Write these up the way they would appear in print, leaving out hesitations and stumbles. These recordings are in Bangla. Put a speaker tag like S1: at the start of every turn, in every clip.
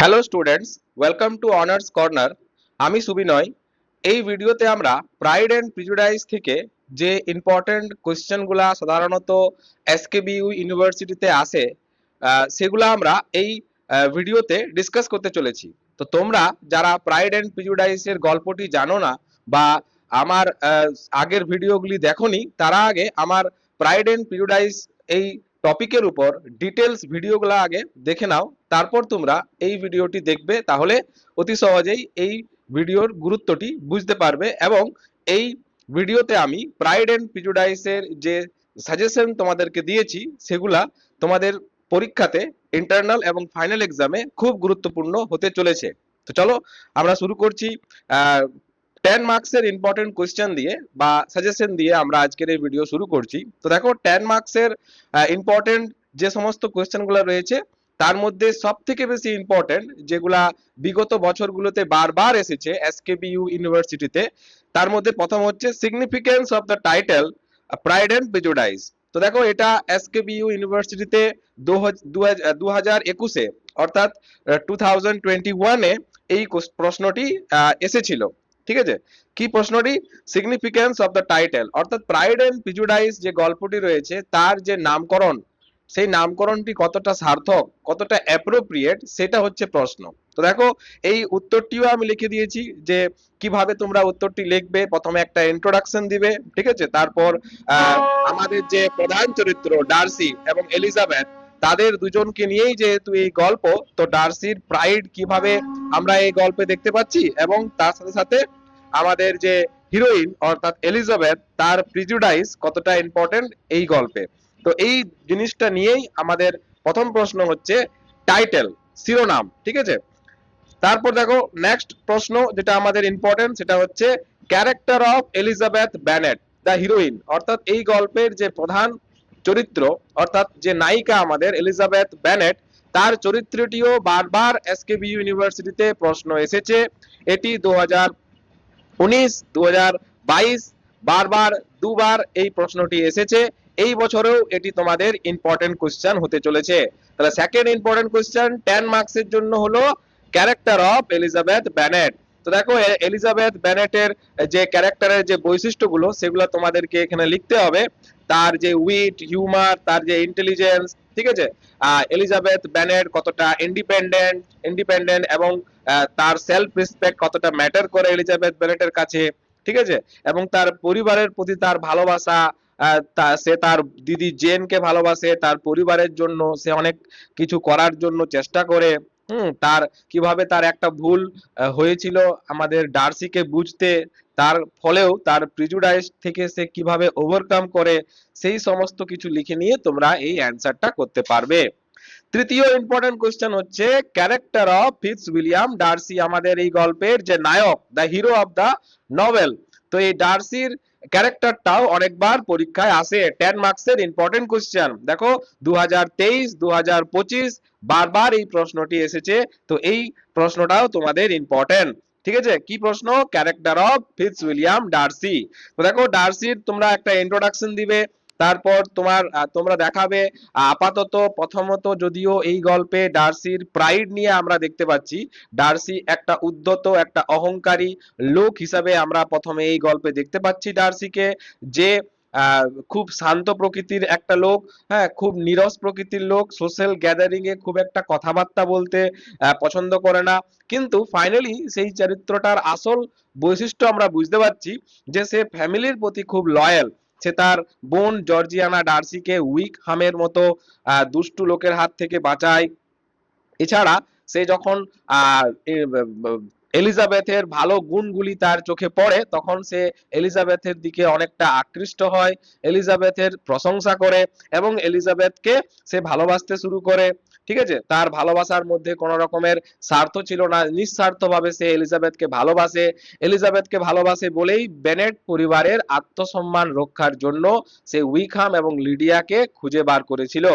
S1: Hello students, welcome to honours corner. আমি সুবিনয়। এই ভিডিওতে আমরা প্রাইড অ্যান্ড প্রিজুডাইস থেকে যে ইম্পর্টেন্ট কোয়েশ্চেনগুলা সাধারণত এসকেবিইউ ইউনিভার্সিটিতে আসে সেগুলো আমরা এই ভিডিওতে ডিসকাস করতে চলেছি। তো তোমরা যারা প্রাইড অ্যান্ড প্রিজুডাইসের গল্পটি জানো না বা আমার আগের ভিডিওগুলি দেখোনি, তারা আগে আমার প্রাইড অ্যান্ড প্রিজুডাইস এই টপিকের উপর ডিটেলস ভিডিওগুলো আগে দেখে নাও, তারপর তোমরা এই ভিডিওটি দেখবে, তাহলে অতি সহজেই এই ভিডিওর গুরুত্বটি বুঝতে পারবে। এবং এই ভিডিওতে আমি প্রাইড অ্যান্ড প্রিজুডাইসের যে সাজেশন তোমাদেরকে দিয়েছি সেগুলা তোমাদের পরীক্ষাতে ইন্টারনাল এবং ফাইনাল এক্সামে খুব গুরুত্বপূর্ণ হতে চলেছে। তো চলো আমরা শুরু করছি 10 মার্কসের ইম্পর্টেন্ট কোয়েশ্চেন দিয়ে বা সাজেশন দিয়ে আমরা আজকের এই ভিডিও শুরু করছি। তো দেখো, 10 মার্কসের ইম্পর্টেন্ট যে সমস্ত কোয়েশ্চেনগুলো রয়েছে তার মধ্যে সব থেকে বেশি ইম্পর্টেন্ট যেগুলা বিগত বছরগুলোতে বারবার এসেছে এসকেবিইউ ইউনিভার্সিটিতে, তার মধ্যে প্রথম হচ্ছে significance of the title pride and prejudice. তো দেখো, এটা এসকেবিইউ ইউনিভার্সিটিতে 2021-এ অর্থাৎ 2021-এ এই প্রশ্নটি এসেছিল। ঠিক আছে, কি প্রশ্নটি? সিগনিফিকেন্স অফ দ্য টাইটেল, অর্থাৎ প্রাইড অ্যান্ড প্রিজুডাইস যে গল্পটি রয়েছে তার যে নামকরণ, সেই নামকরণটি কতটা সার্থক, কতটা অ্যাপ্রোপ্রিয়েট, সেটা হচ্ছে প্রশ্ন। তো দেখো, এই উত্তরটিও আমি লিখে দিয়েছি যে কিভাবে তোমরা উত্তরটি লিখবে। প্রথমে একটা ইন্ট্রোডাকশন দিবে, ঠিক আছে, তারপর আমাদের যে প্রধান চরিত্র ডার্সি এবং এলিজাবেথ, তাদের দুজনকে নিয়েই যেহেতু এই গল্প, তো ডার্সির প্রাইড কিভাবে আমরা এই গল্পে দেখতে পাচ্ছি এবং তার সাথে সাথে আমাদের যে হিরোইন অর্থাৎ এলিজাবেথ, তার প্রিজুডাইস কতটা ইম্পর্টেন্ট এই গল্পে। তো এই জিনিসটা নিয়েই আমাদের প্রথম প্রশ্ন হচ্ছে টাইটেল, শিরোনাম। ঠিক আছে, তারপর দেখো নেক্সট প্রশ্ন যেটা আমাদের ইম্পর্টেন্ট, সেটা হচ্ছে character of Elizabeth Bennet the heroine, অর্থাৎ এই গল্পের যে প্রধান চরিত্র অর্থাৎ যে নায়িকা আমাদের এলিজাবেথ ব্যানেট, তার চরিত্রটিও বারবার এসকেবিইউ ইউনিভার্সিটিতে প্রশ্ন এসেছে। এটি 2019, 2022 বারবার দুবার এই প্রশ্নটি এসেছে। এই বছরেও এটি তোমাদের ইম্পর্টেন্ট কোশ্চেন হতে চলেছে। তাহলে সেকেন্ড ইম্পর্টেন্ট কোশ্চেন 10 মার্কসের জন্য হলো ক্যারেক্টার অফ এলিজাবেথ ব্যানেট। তো দেখো, এলিজাবেথ ব্যানেটের যে ক্যারেক্টারের যে বৈশিষ্ট্যগুলো সেগুলো তোমাদেরকে এখানে লিখতে হবে। তার যে উইট, হিউমার, তার যে ইন্টেলিজেন্স, ঠিক আছে, এলিজাবেথ ব্যানেট কতটা ইন্ডিপেন্ডেন্ট ইন্ডিপেন্ডেন্ট এবং তার সেলফ রেসপেক্ট কতটা ম্যাটার করে এলিজাবেথ ব্যানেটের কাছে, ঠিক আছে, এবং তার পরিবারের প্রতি তার ভালোবাসা, সে তার দিদি জেনকে ভালোবাসে, তার পরিবারের জন্য সে অনেক কিছু করার জন্য চেষ্টা করে। তার কিভাবে তার একটা ভুল হয়েছিল আমাদের ডার্সিকে বুঝতে, তার ফলেও তার প্রিজুডাইস থেকে সে কিভাবে ওভারকাম করে, সেই সমস্ত কিছু লিখে নিয়ে তোমরা এই অ্যান্সারটা করতে পারবে। তৃতীয় ইম্পর্টেন্ট কোশ্চেন হচ্ছে character of Fitzwilliam Darcy, আমাদের এই গল্পের যে নায়ক, the hero of the novel. তো এই ডার্সির ক্যারেক্টারটাও অনেকবার পরীক্ষায় আসে, 10 মার্কসের ইম্পর্টেন্ট কোশ্চেন। দেখো, 2023, 2025 বারবার এই প্রশ্নটি এসেছে। তো এই প্রশ্নটাও তোমাদের ইম্পর্টেন্ট। ঠিক আছে, কি প্রশ্ন? Character of Fitzwilliam Darcy. তো দেখো, ডার্সির তোমরা একটা ইন্ট্রোডাকশন দিবে, তারপর তোমরা দেখাবে। আপাতত প্রথমত যদিও এই গল্পে ডার্সির প্রাইড নিয়ে আমরা দেখতে পাচ্ছি, ডার্সি একটা উদ্ধত, একটা অহংকারী লোক হিসাবে আমরা প্রথমে এই গল্পে দেখতে পাচ্ছি ডার্সিকে, যে খুব শান্ত প্রকৃতির একটা লোক, হ্যাঁ, খুব নীরস প্রকৃতির লোক, সোশ্যাল গ্যাদারিং এ খুব একটা কথাবার্তা বলতে পছন্দ করে না। কিন্তু ফাইনালি সেই চরিত্রটার আসল বৈশিষ্ট্য আমরা বুঝতে পারছি যে সে ফ্যামিলির প্রতি খুব লয়াল। সে তার বোন জর্জিয়ানা ডার্সিকে উইক হামের মতো দুষ্টু লোকের হাত থেকে বাঁচায়। এছাড়া সে যখন এলিজাবেথের ভালো গুণগুলি তার চোখে পড়ে, তখন সে এলিজাবেথের দিকে অনেকটা আকৃষ্ট হয়, এলিজাবেথের প্রশংসা করে এবং এলিজাবেথকে সে ভালোবাসতে শুরু করে। ঠিক আছে, তার ভালোবাসার মধ্যে কোনো রকমের স্বার্থ ছিল না, নিঃস্বার্থভাবে সে এলিজাবেথকে ভালোবাসে। এলিজাবেথকে ভালোবাসে বলেই বেনেট পরিবারের আত্মসম্মান রক্ষার জন্য সে উইকহাম এবং লিডিয়াকে খুঁজে বার করেছিল।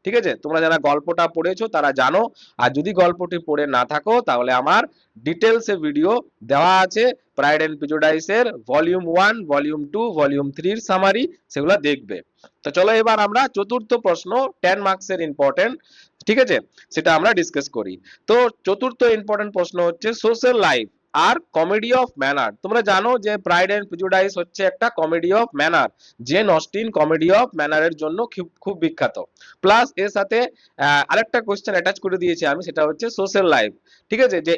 S1: ঠিক আছে, তোমরা যারা গল্পটা পড়েছো তারা জানো, আর যদি গল্পটি পড়ে না থাকো তাহলে আমার ডিটেলসে ভিডিও দেওয়া আছে, প্রাইড এন্ড প্রেজুডিসের ভলিউম 1, ভলিউম 2, ভলিউম 3 এর সামারি, সেগুলো দেখবে। তো চলো এবার আমরা চতুর্থ প্রশ্ন, 10 মার্কসের ইম্পর্টেন্ট ঠিক আছে, সেটা আমরা ডিসকাস করি। তো চতুর্থ ইম্পর্টেন্ট প্রশ্ন হচ্ছে সোশ্যাল লাইফ আর কমেডি অফ ম্যানার। তোমরা জানো যে প্রাইড এন্ড প্রেজুডিস হচ্ছে একটা comedy of manner, Jane Austen comedy of ম্যানারের জন্য খুব খুব বিখ্যাত। প্লাস এর সাথে আরেকটা কোশ্চেন অ্যাটাচ করে দিয়েছি আমি, সেটা হচ্ছে সোশ্যাল লাইফ। ঠিক আছে, যে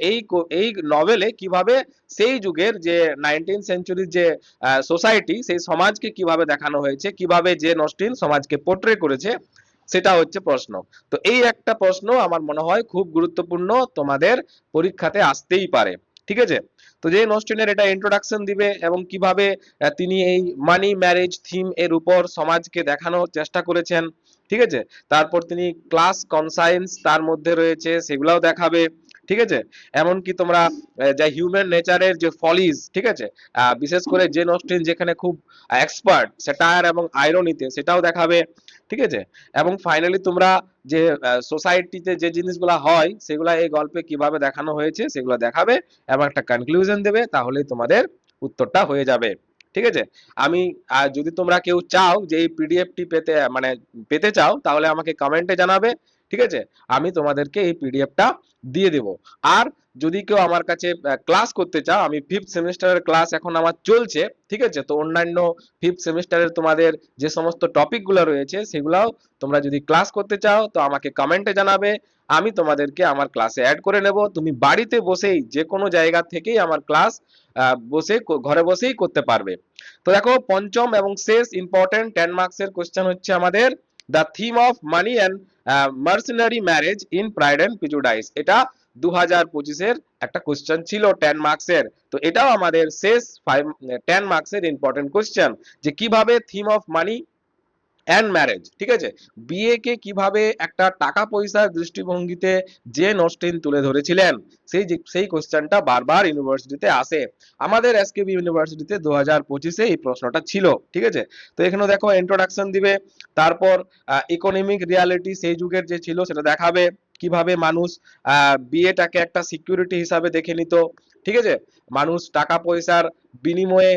S1: এই নভেলে কিভাবে সেই যুগের যে 19th সেঞ্চুরির যে সোসাইটি, সেই সমাজকে কিভাবে দেখানো হয়েছে, কিভাবে জেন অস্টিন সমাজকে পোর্ট্রে করেছে, সেটা হচ্ছে প্রশ্ন। তো এই একটা প্রশ্ন আমার মনে হয় খুব গুরুত্বপূর্ণ, তোমাদের পরীক্ষাতে আসতেই পারে। ঠিক আছে, তো জেন অস্টিনের এটা ইন্ট্রোডাকশন দিবে এবং কিভাবে তিনি এই মানি ম্যারেজ থিম এর উপর সমাজকে দেখানোর চেষ্টা করেছেন। ঠিক আছে, তারপর তিনি ক্লাস কনসায়েন্স তার মধ্যে রয়েছে সেগুলাও দেখাবে। ঠিক আছে, এমনকি তোমরা যা হিউম্যান নেচারের যে ফলিজ, ঠিক আছে, বিশেষ করে জেন অস্টিন যেখানে খুব এক্সপার্ট স্যাটায়ার এবং আইরনিতে, সেটাও দেখাবে। ঠিক আছে, এবং ফাইনালি তোমরা যে সোসাইটিতে যে জিনিসগুলো হয় সেগুলা এই গল্পে কিভাবে দেখানো হয়েছে সেগুলো দেখাবে এবং একটা কনক্লুশন দেবে, তাহলেই তোমাদের উত্তরটা হয়ে যাবে। ঠিক আছে, আমি যদি তোমরা কেউ চাও যে এই পিডিএফটি পেতে মানে পেতে চাও, তাহলে আমাকে কমেন্টে জানাবে। ঠিক আছে, আমি তোমাদেরকে এই পিডিএফটা দিয়ে দেব। আর যদি কেউ আমার কাছে ক্লাস করতে চাও, আমি 5th সেমিস্টারের ক্লাস এখন আমার চলছে। ঠিক আছে, তো অন্যান্য 5th সেমিস্টারের তোমাদের যে সমস্ত টপিকগুলো রয়েছে সেগুলাও তোমরা যদি ক্লাস করতে চাও তো আমাকে কমেন্টে জানাবে, আমি তোমাদেরকে আমার ক্লাসে অ্যাড করে নেব। তুমি বাড়িতে বসেই যে কোনো জায়গা থেকেই আমার ক্লাস বসে ঘরে বসেই করতে পারবে। তো দেখো পঞ্চম এবং শেষ ইম্পর্টেন্ট 10 মার্কসের কোশ্চেন হচ্ছে আমাদের the theme of money and mercenary marriage in pride and prejudice. এটা 2025-এর একটা কোশ্চেন ছিল 10 মার্কসের। তো এটাও আমাদের শেষ 10 মার্কসের ইম্পর্টেন্ট কোশ্চেন, যে কিভাবে theme of money and marriage, ঠিক আছে, বিয়েকে কিভাবে একটা টাকা পয়সার দৃষ্টিভঙ্গিতে জেন অস্টিন তুলে ধরেছিলেন, সেই কোশ্চেনটা বারবার ইউনিভার্সিটিতে আসে। আমাদের এসকেবি ইউনিভার্সিটিতে 2025-এ এই প্রশ্নটা ছিল। ঠিক আছে, তো এখানে দেখো ইন্ট্রোডাকশন দিবে, তারপর ইকোনমিক রিয়ালিটি সেই যুগের যে ছিল সেটা দেখাবে, কিভাবে মানুষ বিয়েটাকে একটা সিকিউরিটি হিসাবে দেখে নিত। ঠিক আছে, মানুষ টাকা পয়সার বিনিময়ে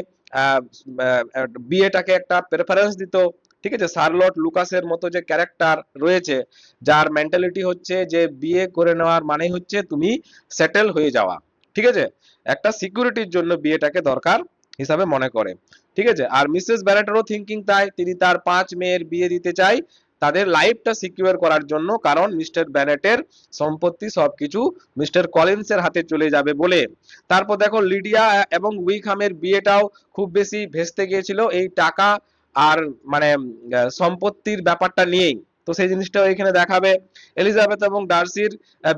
S1: বিয়েটাকে একটা প্রেফারেন্স দিত। ঠিক আছে, শার্লট লুকাসের মতো যে ক্যারেক্টার রয়েছে, যার মেন্টালিটি হচ্ছে যে বিয়ে করে নেওয়ার মানে হচ্ছে তুমি সেটেল হয়ে যাওয়া। ঠিক আছে, একটা সিকিউরিটির জন্য বিয়েটাকে দরকার হিসাবে মনে করে। ঠিক আছে, আর মিসেস ব্যারেটেরও থিঙ্কিং তাই, তিনি তার 5 মেয়ের বিয়ে দিতে চাই তাদের লাইফটা সিকিউর করার জন্য, কারণ মিস্টার ব্যানেটের সম্পত্তি সবকিছু মিস্টার কলিন্সের হাতে চলে যাবে বলে। তারপর দেখো লিডিয়া এবং উইকহামের বিয়েটাও খুব বেশি ভেস্তে গিয়েছিল এই টাকা আর মানে সম্পত্তির ব্যাপারটা নিয়েই, তো সেই জিনিসটাও এখানে দেখাবে। এলিজাবেথ এবং ডার্সির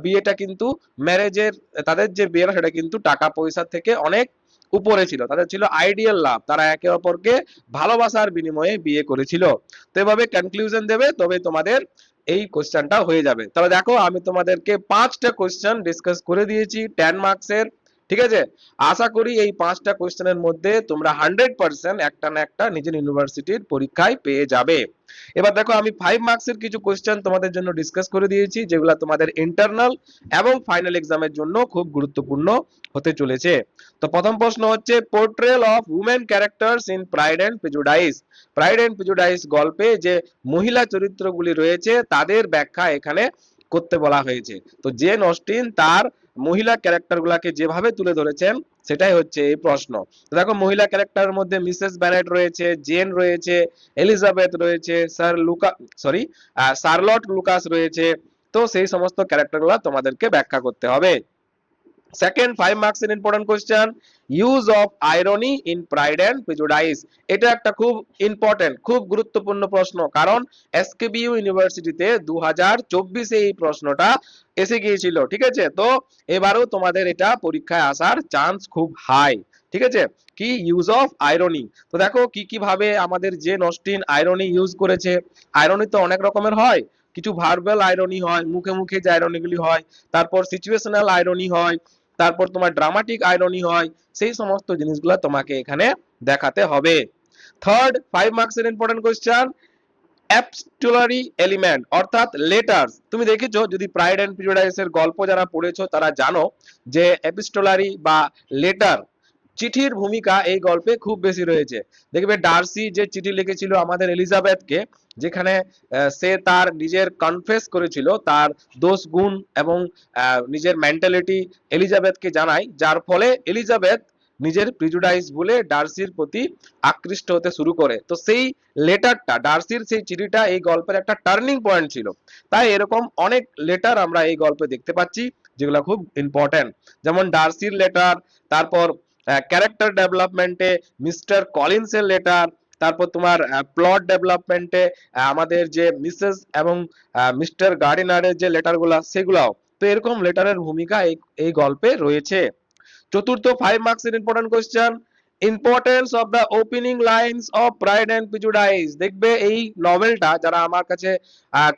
S1: বিয়েটা কিন্তু ম্যারেজের, তাদের যে বিয়েটা সেটা কিন্তু টাকা পয়সা থেকে অনেক উপরে ছিল, তাদের ছিল আইডিয়াল লাভ, তারা একে অপরকে ভালোবাসার বিনিময়ে বিয়ে করেছিল। তো এভাবে কনক্লুশন দেবে, তবে তোমাদের এই কোশ্চেনটা হয়ে যাবে। তাহলে দেখো আমি তোমাদেরকে 5টা কোশ্চেন ডিসকাস করে দিয়েছি 10 মার্কসের। ঠিক আছে, আশা করি এই 5টা কোশ্চেনের মধ্যে তোমরা 100% একটা না একটা নিজের ইউনিভার্সিটির পরীক্ষায় পেয়ে যাবে। এবার দেখো আমি 5 মার্কসের কিছু কোশ্চেন তোমাদের জন্য ডিসকাস করে দিয়েছি, যেগুলো তোমাদের ইন্টারনাল এবং ফাইনাল এক্সামের জন্য খুব গুরুত্বপূর্ণ হতে চলেছে। তো প্রথম প্রশ্ন হচ্ছে portrayal of women characters in Pride and Prejudice. Pride and Prejudice গল্পে যে মহিলা চরিত্রগুলি রয়েছে তাদের ব্যাখ্যা এখানে করতে বলা হয়েছে। তো জেন অস্টিন তার মহিলা ক্যারেক্টারগুলোকে যেভাবে তুলে ধরেছেন সেটাই হচ্ছে এই প্রশ্ন। তো দেখো মহিলা ক্যারেক্টারের মধ্যে মিসেস ব্যানেট রয়েছে, জেন রয়েছে, এলিজাবেথ রয়েছে, শার্লট লুকাস রয়েছে। তো সেই সমস্ত ক্যারেক্টারগুলো তোমাদেরকে ব্যাখ্যা করতে হবে। সেকেন্ড 5 মার্কসের important question, use of irony in Pride and Prejudice. এটা একটা খুব ইম্পর্টেন্ট, খুব গুরুত্বপূর্ণ প্রশ্ন, কারণ এসকেবিইউ ইউনিভার্সিটিতে 2024-এ এই প্রশ্নটা এসে গিয়েছিল। ঠিক আছে, তো এবারেও তোমাদের এটা পরীক্ষায় আসার চান্স খুব হাই। ঠিক আছে, কি ইউজ অফ আইরনি। তো দেখো কি কি ভাবে আমাদের জেন অস্টিন আইরনি ইউজ করেছে। আইরনি তো অনেক রকমের হয়, কিছু ভার্বাল আইরনি হয়, মুখে মুখে যে আইরনিগুলি হয়, তারপর সিচুয়েশনাল আইরনি হয়, তারপর তোমার ড্রামাটিক আইরনি হয়, সেই সমস্ত জিনিসগুলো তোমাকে এখানে দেখাতে হবে। থার্ড 5 মার্কসের ইম্পর্টেন্ট কোশ্চেন, এপিস্টোলারি এলিমেন্ট অর্থাৎ লেটার্স। তুমি দেখেছো যদি প্রাইড এন্ড প্রেজুডিস এর গল্প যারা পড়েছো তারা জানো যে এপিস্টোলারি বা লেটার, চিঠির ভূমিকা এই গল্পে খুব বেশি রয়েছে। দেখবে ডার্সি যে চিঠি লিখেছিল আমাদের এলিজাবেথকে, যেখানে সে তার নিজের কনফেস করেছিল তার দোষ গুণ এবং নিজের মেন্টালিটি এলিজাবেথকে জানায়, যার ফলে এলিজাবেথ নিজের প্রিজুডাইস বলে ডার্সির প্রতি আকৃষ্ট হতে শুরু করে। তো সেই লেটারটা, ডার্সির সেই চিঠিটা এই গল্পের একটা টার্নিং পয়েন্ট ছিল। তাই এরকম অনেক লেটার আমরা এই গল্পে দেখতে পাচ্ছি যেগুলো খুব ইম্পর্টেন্ট, যেমন ডার্সির লেটার, তারপর ক্যারেক্টার ডেভেলপমেন্টে মিস্টার কলিন্সের লেটার, তারপর তোমার প্লট ডেভেলপমেন্টে আমাদের যে মিসেস এবং মিস্টার গার্ডিনারের যে লেটারগুলো সেগুলাও। তো এরকম লেটারের ভূমিকা এই গল্পে রয়েছে। চতুর্থ 5 মার্কসের important question, importance of the opening lines of Pride and Prejudice. দেখবে এই নভেলটা যারা আমার কাছে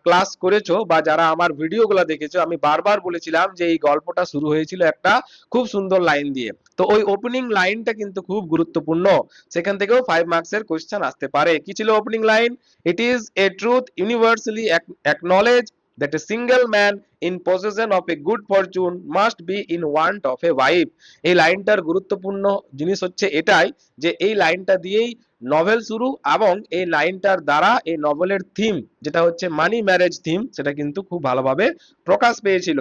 S1: ক্লাস করেছো বা যারা আমার ভিডিওগুলো দেখেছো, আমি বারবার বলেছিলাম যে এই গল্পটা শুরু হয়েছিল একটা খুব সুন্দর লাইন দিয়ে। তো ওই ওপেনিং লাইনটা কিন্তু খুব গুরুত্বপূর্ণ, সেখান থেকেও 5 মার্কসের কোশ্চেন আসতে পারে। কি ছিল opening line? It is a truth universally acknowledge that a single man in possession of a good fortune must be in want of a wife। এই লাইনটার গুরুত্বপূর্ণ জিনিস হচ্ছে এটাই যে এই লাইনটা দিয়েই নভেল শুরু, এবং এই লাইনটার দ্বারা এই নভেলের থিম যেটা হচ্ছে মানি ম্যারেজ থিম সেটা কিন্তু খুব ভালোভাবে প্রকাশ পেয়েছিল।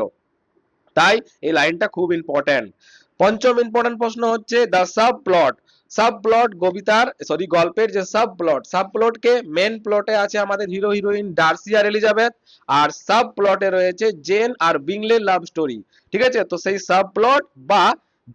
S1: তাই এই লাইনটা খুব ইম্পর্টেন্ট। পঞ্চম ইম্পর্টেন্ট প্রশ্ন হচ্ছে the sub plot. Sub plot গল্পের যে সাব প্লটকে মেন প্লটে আছে আমাদের হিরো হিরোইন ডার্সি আর এলিজাবেথ, আর সাব প্লটে রয়েছে জেন আর বিংলের লাভ স্টোরি। ঠিক আছে, তো সেই সাব প্লট বা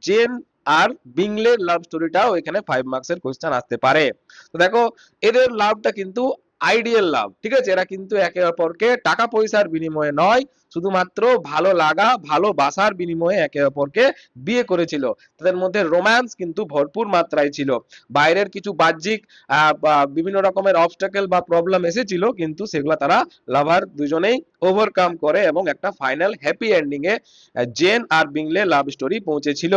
S1: জেন আর বিংলের লাভ স্টোরিটাও এখানে 5 মার্কসের কোশ্চেন আসতে পারে। তো দেখো এদের লাভটা কিন্তু আইডিয়াল লাভ, ঠিক আছে, এরা কিন্তু একে অপরকে টাকা পয়সার বিনিময়ে নয়, শুধুমাত্র ভালো লাগা ভালোবাসার বিনিময়ে একে অপরকে বিয়ে করেছিল। তাদের মধ্যে রোম্যান্স কিন্তু ভরপুর মাত্রায় ছিল। বাইরের কিছু বাহ্যিক বিভিন্ন রকমের অবস্টাকেল বা প্রবলেম এসেছিল, কিন্তু সেগুলো তারা লাভার দুজনেই ওভারকাম করে এবং একটা ফাইনাল হ্যাপি এন্ডিং এ জেন আর বিংলে লাভ স্টোরি পৌঁছেছিল।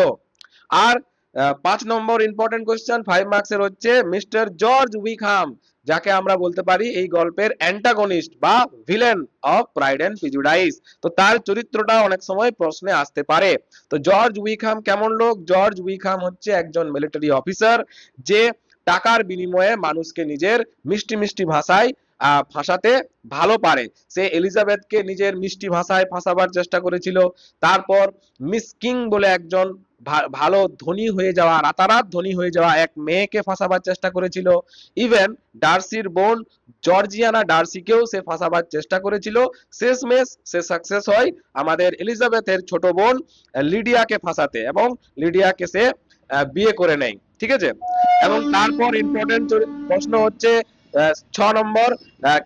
S1: আর 5 নম্বর ইম্পর্টেন্ট কোশ্চেন 5 মার্কসের হচ্ছে মিস্টার জর্জ উইকহাম, যাকে আমরা বলতে পারি এই গল্পের অ্যান্টাগনিস্ট বা villain of Pride and Prejudice. তো তার চরিত্রটা অনেক সময় প্রশ্নে আসতে পারে। তো জর্জ উইকহাম কেমন লোক? জর্জ উইকহাম হচ্ছে একজন মিলিটারি অফিসার যে টাকার বিনিময়ে মানুষকে নিজের মিষ্টি মিষ্টি ভাষায় ফাঁসাতে ভালো পারে। সে এলিজাবেথকে নিজের মিষ্টি ভাষায় ফাঁসাবার চেষ্টা করেছিল। তারপর মিস কিং বলে একজন ভালো ধনী হয়ে যাওয়া, রাতারাত ধনী হয়ে যাওয়া এক মেয়েকে ফাঁসাবার চেষ্টা করেছিল। ইভেন ডার্সির বোন জর্জিয়ানা ডার্সিকেও সে ফাঁসাবার চেষ্টা করেছিল। শেষমেশ সে সাকসেস হয় আমাদের এলিজাবেথের ছোট বোন লিডিয়াকে ফাঁসাতে, এবং লিডিয়াকে সে বিয়ে করে নেয়। ঠিক আছে, এবং তারপর ইম্পর্টেন্ট প্রশ্ন হচ্ছে 6 number,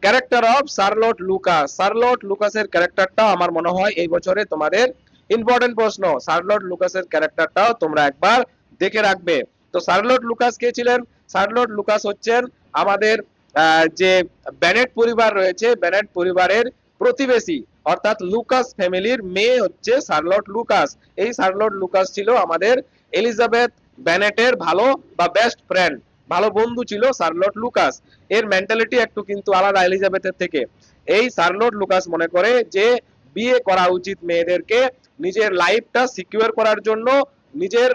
S1: character of Charlotte Lucas. Charlotte লুকাসের ক্যারেক্টারটা আমার মনে হয় এই বছরে তোমাদের ইম্পর্টেন্ট প্রশ্ন। শার্লট লুকাসের ক্যারেক্টারটাও তোমরা একবার দেখে রাখবে। তো শার্লট লুকাস কে ছিলেন? শার্লট লুকাস হচ্ছেন আমাদের যে বেনেট পরিবার রয়েছে, বেনেট পরিবারের প্রতিবেশী, অর্থাৎ লুকাস ফ্যামিলির মেয়ে হচ্ছে শার্লট লুকাস। এই শার্লট লুকাস ছিল আমাদের এলিজাবেথ বেনেটের ভালো বা বেস্ট ফ্রেন্ড, ভালো বন্ধু ছিল শার্লট লুকাস। এর মেন্টালিটি একটু কিন্তু আলাদা এলিজাবেথের থেকে। এই শার্লট লুকাস মনে করে যে বিয়ে করা উচিত মেয়েদেরকে নিজের লাইফটা সিকিউর করার জন্য, নিজের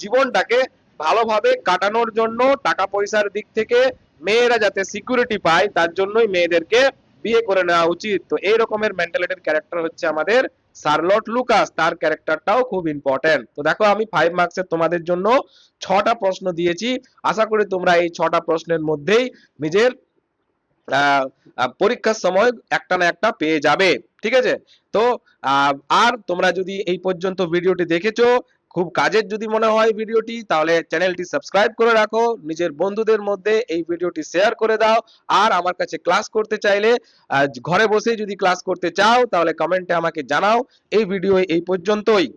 S1: জীবনটাকে ভালোভাবে কাটানোর জন্য, টাকা পয়সার দিক থেকে মেয়েরা যাতে সিকিউরিটি পায় তার জন্যই মেয়েদেরকে বিয়ে করে নেওয়া উচিত। তো এই রকমের মেন্টালিটির ক্যারেক্টার হচ্ছে আমাদের শার্লট লুকাস, তার ক্যারেক্টারটাও খুব ইম্পর্টেন্ট। তো দেখো আমি 5 মার্কসের তোমাদের জন্য 6টা প্রশ্ন দিয়েছি, আশা করি তোমরা এই 6টা প্রশ্নের মধ্যেই নিজের পরীক্ষার সময় একটা না একটা পেয়ে যাবে। ঠিক আছে, তো আর তোমরা যদি এই পর্যন্ত ভিডিওটি দেখেছো, খুব কাজের যদি মনে হয় ভিডিওটি, তাহলে চ্যানেলটি সাবস্ক্রাইব করে রাখো, নিজের বন্ধুদের মধ্যে এই ভিডিওটি শেয়ার করে দাও। আর আমার কাছে ক্লাস করতে চাইলে, ঘরে বসে যদি ক্লাস করতে চাও, তাহলে কমেন্টে আমাকে জানাও। এই ভিডিও এই পর্যন্তই।